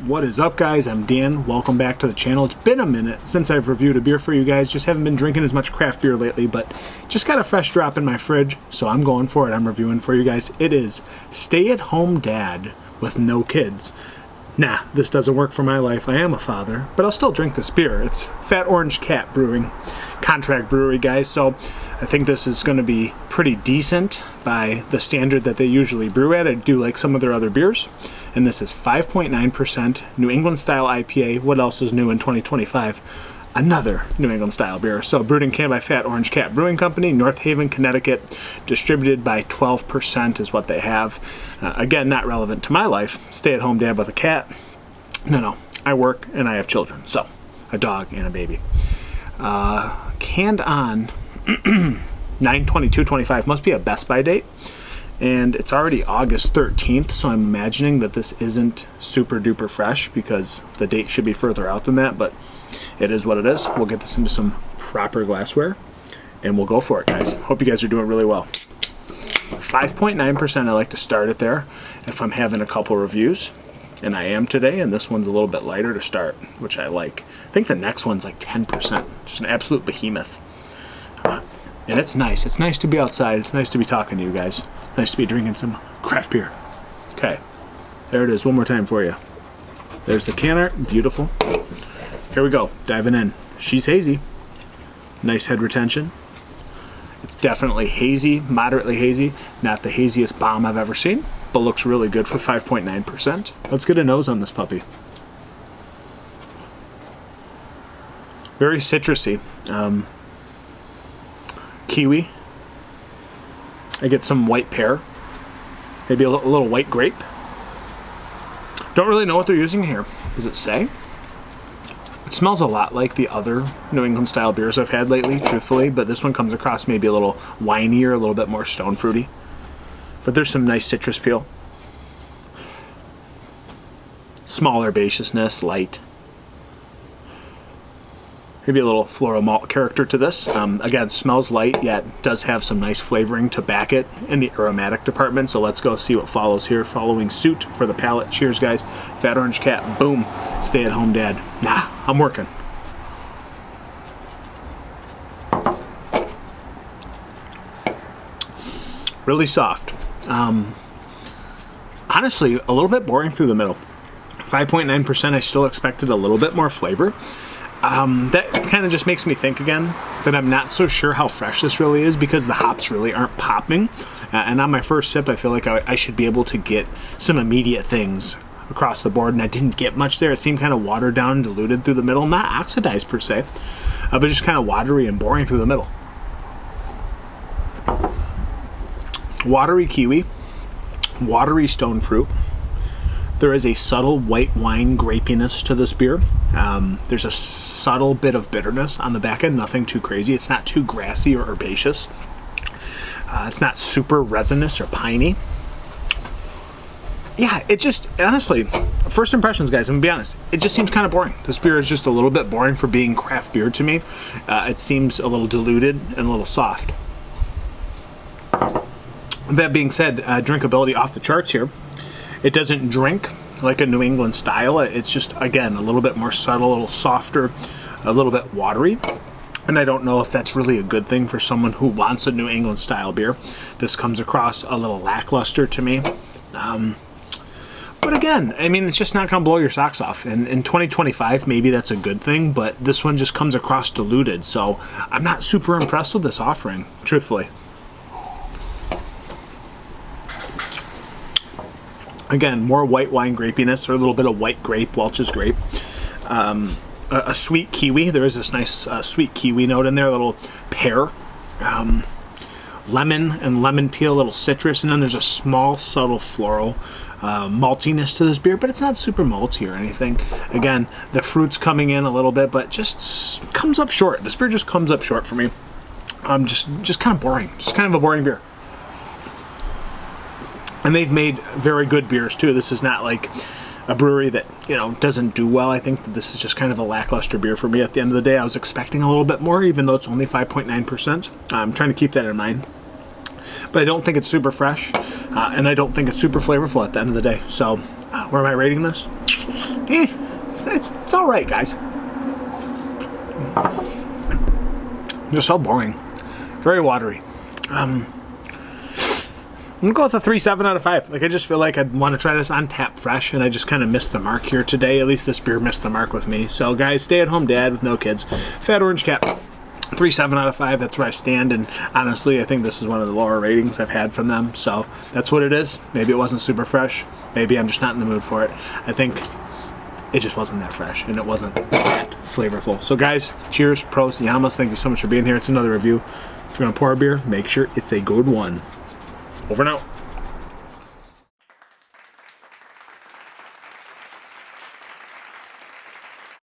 What is up, guys? I'm Dan. Welcome back to the channel. It's been a minute since I've reviewed a beer for you guys. Just haven't been drinking as much craft beer lately, but just got a fresh drop in my fridge, so I'm going for it. I'm reviewing for you guys. It is Stay-at-Home Dad with no kids. Nah, this doesn't work for my life. I am a father, but I'll still drink this beer. It's Fat Orange Cat Brewing, contract brewery, guys. So I think this is going to be pretty decent by the standard that they usually brew at. I do like some of their other beers. And this is 5.9% New England style IPA. What else is new in 2025? Another New England style beer. So brewed and canned by Fat Orange Cat Brewing Company, North Haven, Connecticut. Distributed by 12% is what they have. Again, not relevant to my life. Stay-at-home dad with a cat. No. I work and I have children. So, a dog and a baby. Canned on 9/22/25. Must be a Best By date. And it's already August 13th, so I'm imagining that this isn't super duper fresh because the date should be further out than that, but it is what it is. We'll get this into some proper glassware and we'll go for it, guys. Hope you guys are doing really well. 5.9%, I like to start it there if I'm having a couple reviews, and I am today, and this one's a little bit lighter to start, which I like. I think the next one's like 10%, just an absolute behemoth. And it's nice. It's nice to be outside. It's nice to be talking to you guys. Nice to be drinking some craft beer. Okay, there it is. One more time for you. There's the can art. Beautiful. Here we go. Diving in. She's hazy. Nice head retention. It's definitely hazy, moderately hazy. Not the haziest bomb I've ever seen, but looks really good for 5.9%. Let's get a nose on this puppy. Very citrusy. Kiwi. I get some white pear. Maybe a little white grape. Don't really know what they're using here. Does it say? It smells a lot like the other New England style beers I've had lately, truthfully, but this one comes across maybe a little wineier, a little bit more stone fruity. But there's some nice citrus peel. Small herbaceousness, light. Maybe a little floral malt character to this. Again, smells light, yet does have some nice flavoring to back it in the aromatic department. So let's go see what follows here. Following suit for the palate. Cheers, guys. Fat Orange Cat. Boom. Stay-at-home dad. Nah, I'm working. Really soft. Honestly, a little bit boring through the middle. 5.9%. I still expected a little bit more flavor. That kind of just makes me think again that I'm not so sure how fresh this really is because the hops really aren't popping. And on my first sip, I feel like I should be able to get some immediate things across the board, and I didn't get much there. It seemed kind of watered down and diluted through the middle. Not oxidized per se, but just kind of watery and boring through the middle. Watery kiwi, watery stone fruit. There is a subtle white wine grapiness to this beer. There's a subtle bit of bitterness on the back end, nothing too crazy. It's not too grassy or herbaceous. It's not super resinous or piney. Yeah, it just, honestly, first impressions, guys, I'm gonna be honest, it just seems kind of boring. This beer is just a little bit boring for being craft beer to me. It seems a little diluted and a little soft. That being said, drinkability off the charts here. It doesn't drink like a New England style. It's just, again, a little bit more subtle, a little softer, a little bit watery. And I don't know if that's really a good thing for someone who wants a New England style beer. This comes across a little lackluster to me. But again, I mean, it's just not going to blow your socks off. And in 2025, maybe that's a good thing, but this one just comes across diluted. So I'm not super impressed with this offering, truthfully. Again, more white wine grapiness, or a little bit of white grape, Welch's grape. A sweet kiwi. There is this nice sweet kiwi note in there, a little pear. Lemon and lemon peel, a little citrus, and then there's a small, subtle floral maltiness to this beer, but it's not super malty or anything. Again, the fruit's coming in a little bit, but just comes up short. This beer just comes up short for me. Just kind of boring. Just kind of a boring beer. And they've made very good beers too. This is not like a brewery that, you know, doesn't do well. I think that this is just kind of a lackluster beer for me at the end of the day. I was expecting a little bit more, even though it's only 5.9%. I'm trying to keep that in mind. But I don't think it's super fresh, and I don't think it's super flavorful at the end of the day. So, where am I rating this? It's all right, guys. Just so boring. Very watery. I'm gonna go with a 3.7 out of 5. Like, I just feel like I'd want to try this on tap fresh, and I just kind of missed the mark here today. At least this beer missed the mark with me. So, guys, stay-at-home dad with no kids. Fat Orange Cat, 3.7 out of 5. That's where I stand, and honestly, I think this is one of the lower ratings I've had from them. So that's what it is. Maybe it wasn't super fresh. Maybe I'm just not in the mood for it. I think it just wasn't that fresh, and it wasn't that flavorful. So, guys, cheers, pros, yamas. Thank you so much for being here. It's another review. If you're gonna pour a beer, make sure it's a good one. Over and out.